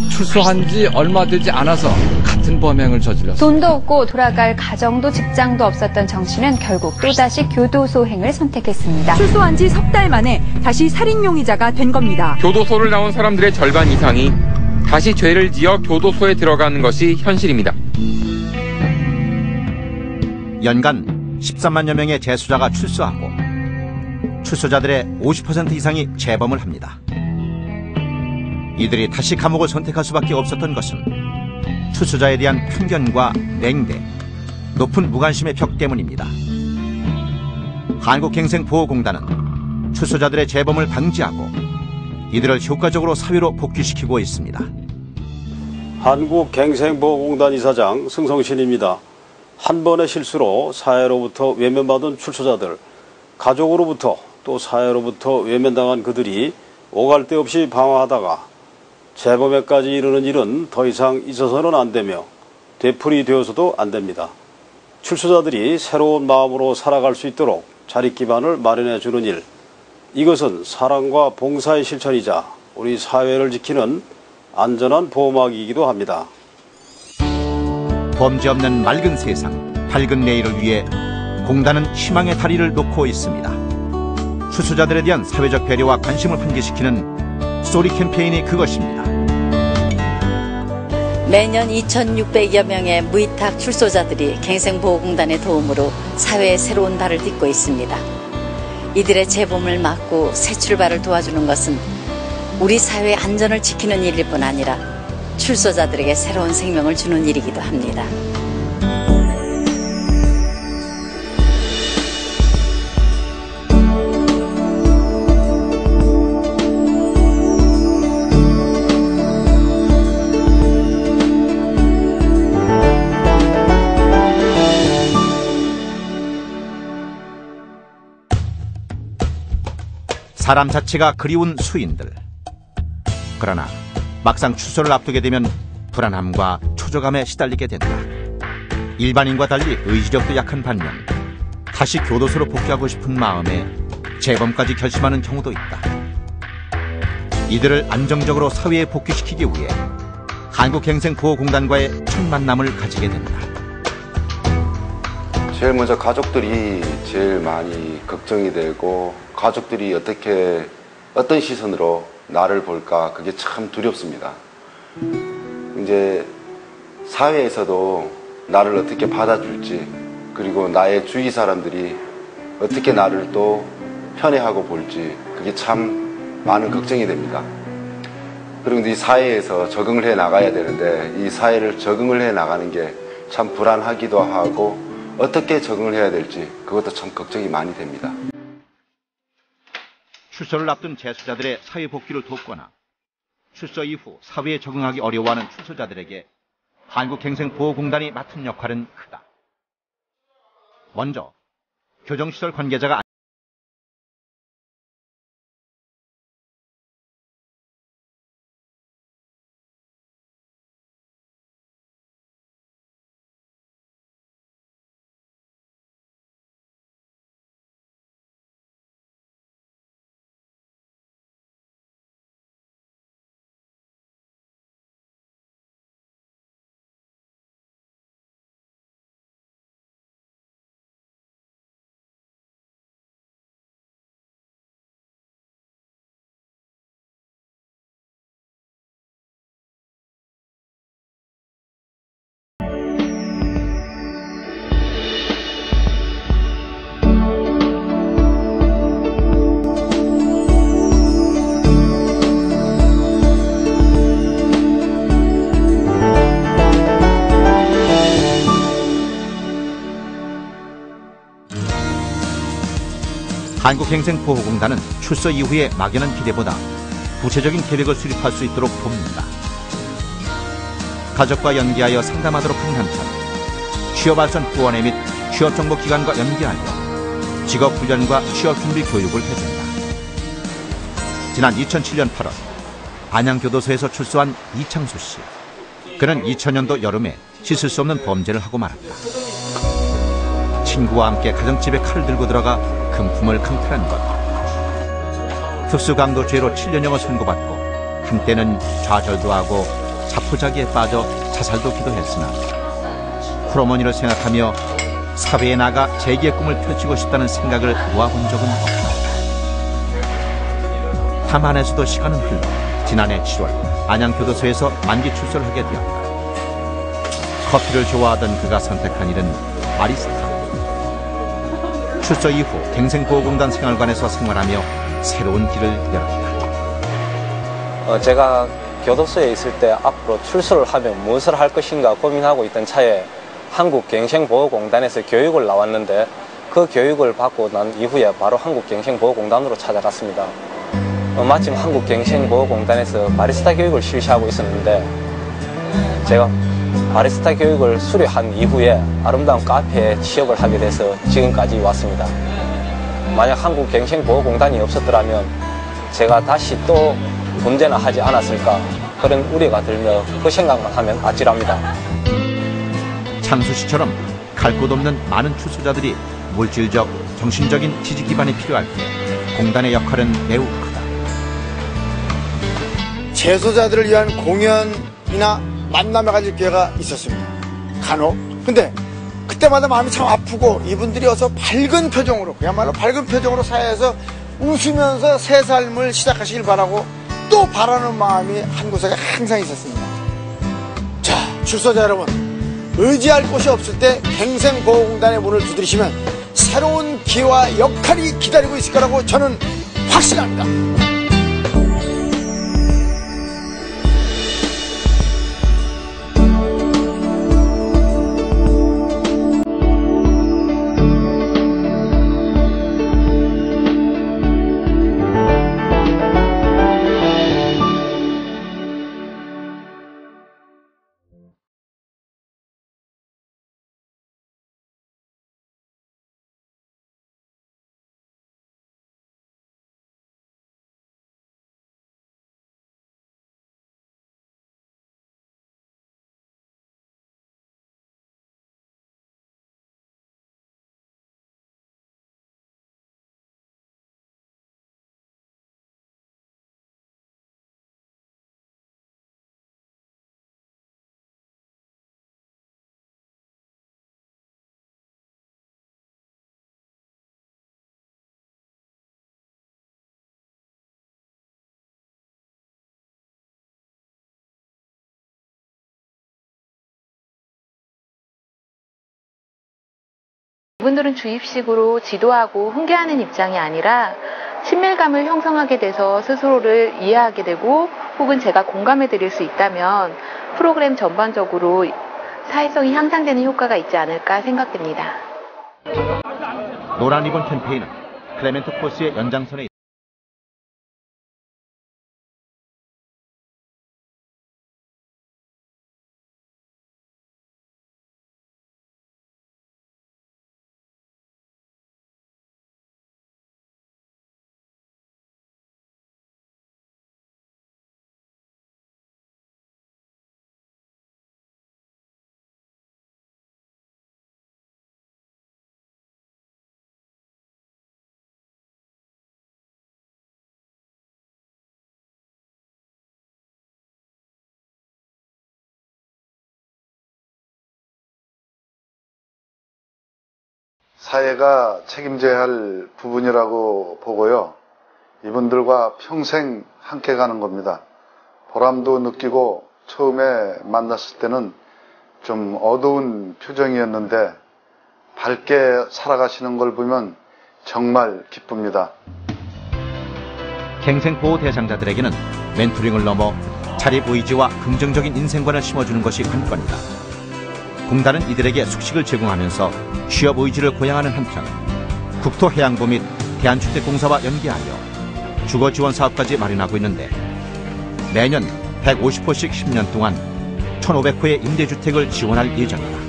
출소한 지 얼마 되지 않아서 같은 범행을 저질렀습니다. 돈도 없고 돌아갈 가정도 직장도 없었던 정 씨는 결국 또다시 교도소행을 선택했습니다. 출소한 지 석 달 만에 다시 살인 용의자가 된 겁니다. 교도소를 나온 사람들의 절반 이상이 다시 죄를 지어 교도소에 들어가는 것이 현실입니다. 연간 13만여 명의 재수자가 출소하고 출소자들의 50% 이상이 재범을 합니다. 이들이 다시 감옥을 선택할 수밖에 없었던 것은 출소자에 대한 편견과 냉대, 높은 무관심의 벽 때문입니다. 한국갱생보호공단은 출소자들의 재범을 방지하고 이들을 효과적으로 사회로 복귀시키고 있습니다. 한국갱생보호공단 이사장 승성신입니다. 한 번의 실수로 사회로부터 외면받은 출소자들, 가족으로부터 또 사회로부터 외면당한 그들이 오갈 데 없이 방황하다가 재범에까지 이르는 일은 더 이상 있어서는 안 되며 되풀이되어서도 안 됩니다. 출소자들이 새로운 마음으로 살아갈 수 있도록 자립 기반을 마련해 주는 일, 이것은 사랑과 봉사의 실천이자 우리 사회를 지키는 안전한 보호막이기도 합니다. 범죄 없는 맑은 세상, 밝은 내일을 위해 공단은 희망의 다리를 놓고 있습니다. 출소자들에 대한 사회적 배려와 관심을 환기시키는 스토리 캠페인이 그것입니다. 매년 2,600여 명의 무위탁 출소자들이 갱생보호공단의 도움으로 사회의 새로운 달을 딛고 있습니다. 이들의 재범을 막고 새 출발을 도와주는 것은 우리 사회의 안전을 지키는 일일 뿐 아니라 출소자들에게 새로운 생명을 주는 일이기도 합니다. 사람 자체가 그리운 수인들. 그러나 막상 출소를 앞두게 되면 불안함과 초조감에 시달리게 된다. 일반인과 달리 의지력도 약한 반면 다시 교도소로 복귀하고 싶은 마음에 재범까지 결심하는 경우도 있다. 이들을 안정적으로 사회에 복귀시키기 위해 한국갱생보호공단과의 첫 만남을 가지게 된다. 제일 먼저 가족들이 제일 많이 걱정이 되고, 가족들이 어떤 시선으로 나를 볼까, 그게 참 두렵습니다. 이제 사회에서도 나를 어떻게 받아줄지, 그리고 나의 주위 사람들이 어떻게 나를 또 편애하고 볼지, 그게 참 많은 걱정이 됩니다. 그리고 이 사회에서 적응을 해 나가야 되는데, 이 사회를 적응을 해 나가는 게 참 불안하기도 하고, 어떻게 적응을 해야 될지 그것도 참 걱정이 많이 됩니다. 출소를 앞둔 재수자들의 사회 복귀를 돕거나 출소 이후 사회에 적응하기 어려워하는 출소자들에게 한국갱생보호공단이 맡은 역할은 크다. 먼저 교정시설 관계자가 한국갱생보호공단은 출소 이후의 막연한 기대보다 구체적인 계획을 수립할 수 있도록 돕는다. 가족과 연계하여 상담하도록 한 한편 취업알선 후원회 및 취업정보기관과 연계하여 직업훈련과 취업준비 교육을 해준다. 지난 2007년 8월 안양교도소에서 출소한 이창수 씨. 그는 2000년도 여름에 씻을 수 없는 범죄를 하고 말았다. 친구와 함께 가정집에 칼을 들고 들어가 금품을 강탈한 것. 특수강도죄로 7년형을 선고받고 한때는 좌절도 하고 자포자기에 빠져 자살도 기도했으나 쿨어머니를 생각하며 사회에 나가 재기의 꿈을 펼치고 싶다는 생각을 놓아본 적은 없다. 다만에서도 시간은 흘러 지난해 7월 안양교도소에서 만기 출소를 하게 되었다. 커피를 좋아하던 그가 선택한 일은 바리스타. 출소 이후 갱생보호공단 생활관에서 생활하며 새로운 길을 열었다. 제가 교도소에 있을 때 앞으로 출소를 하면 무엇을 할 것인가 고민하고 있던 차에 한국갱생보호공단에서 교육을 나왔는데 그 교육을 받고 난 이후에 바로 한국갱생보호공단으로 찾아갔습니다. 마침 한국갱생보호공단에서 바리스타 교육을 실시하고 있었는데 제가 바리스타 교육을 수료한 이후에 아름다운 카페에 취업을 하게 돼서 지금까지 왔습니다. 만약 한국갱생보호공단이 없었더라면 제가 다시 또 군대나 하지 않았을까 그런 우려가 들며 그 생각만 하면 아찔합니다. 창수 씨처럼 갈 곳 없는 많은 출소자들이 물질적, 정신적인 지지 기반이 필요할 때 공단의 역할은 매우 크다. 재소자들을 위한 공연이나 만남에 가질 기회가 있었습니다. 간혹. 근데 그때마다 마음이 참 아프고 이분들이 어서 밝은 표정으로 그야말로 밝은 표정으로 사회에서 웃으면서 새 삶을 시작하시길 바라고 또 바라는 마음이 한 구석에 항상 있었습니다. 자, 출소자 여러분, 의지할 곳이 없을 때 갱생보호공단의 문을 두드리시면 새로운 기회와 역할이 기다리고 있을 거라고 저는 확신합니다. 이분들은 주입식으로 지도하고 훈계하는 입장이 아니라 친밀감을 형성하게 돼서 스스로를 이해하게 되고 혹은 제가 공감해 드릴 수 있다면 프로그램 전반적으로 사회성이 향상되는 효과가 있지 않을까 생각됩니다. 노란 리본 캠페인은 클레멘트 코스의 연장선에 사회가 책임져야 할 부분이라고 보고요. 이분들과 평생 함께 가는 겁니다. 보람도 느끼고 처음에 만났을 때는 좀 어두운 표정이었는데 밝게 살아가시는 걸 보면 정말 기쁩니다. 갱생보호 대상자들에게는 멘토링을 넘어 자립 의지와 긍정적인 인생관을 심어주는 것이 관건이다. 공단은 이들에게 숙식을 제공하면서 취업 의지를 고양하는 한편 국토해양부 및 대한주택공사와 연계하여 주거지원 사업까지 마련하고 있는데 매년 150호씩 10년 동안 1,500호의 임대주택을 지원할 예정이다.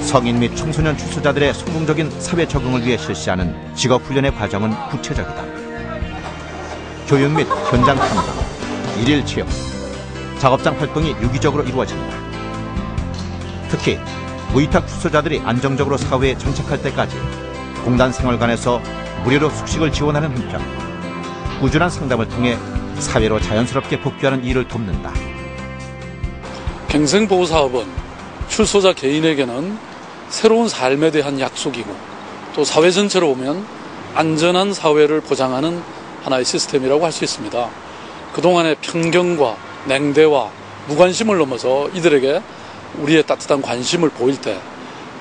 성인 및 청소년 출소자들의 성공적인 사회 적응을 위해 실시하는 직업훈련의 과정은 구체적이다. 교육 및 현장 탐방, 일일 체험, 작업장 활동이 유기적으로 이루어진다. 특히 무위탁 출소자들이 안정적으로 사회에 정착할 때까지 공단 생활관에서 무료로 숙식을 지원하는 한편 꾸준한 상담을 통해 사회로 자연스럽게 복귀하는 일을 돕는다. 갱생보호사업은 출소자 개인에게는 새로운 삶에 대한 약속이고 또 사회 전체로 보면 안전한 사회를 보장하는 하나의 시스템이라고 할 수 있습니다. 그동안의 편견과 냉대와 무관심을 넘어서 이들에게 우리의 따뜻한 관심을 보일 때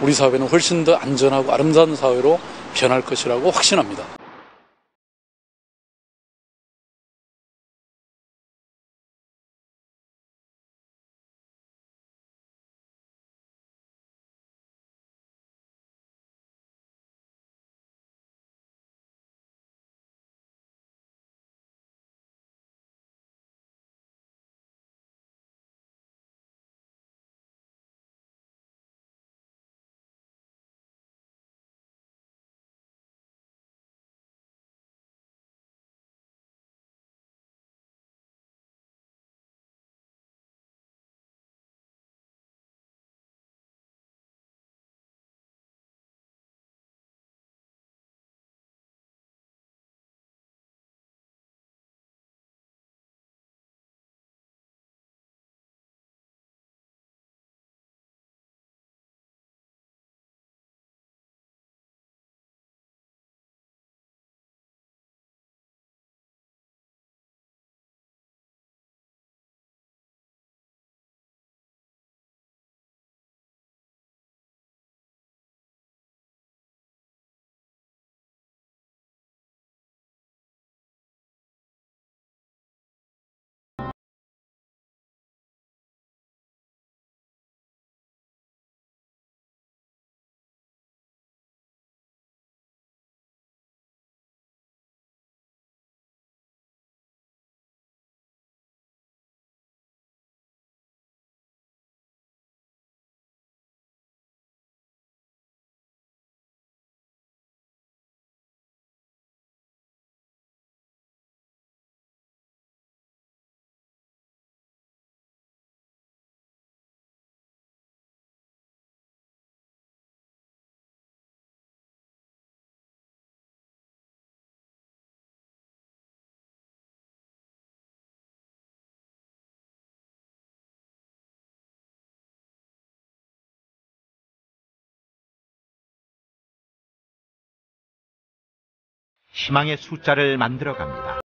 우리 사회는 훨씬 더 안전하고 아름다운 사회로 변할 것이라고 확신합니다. 희망의 숫자를 만들어갑니다.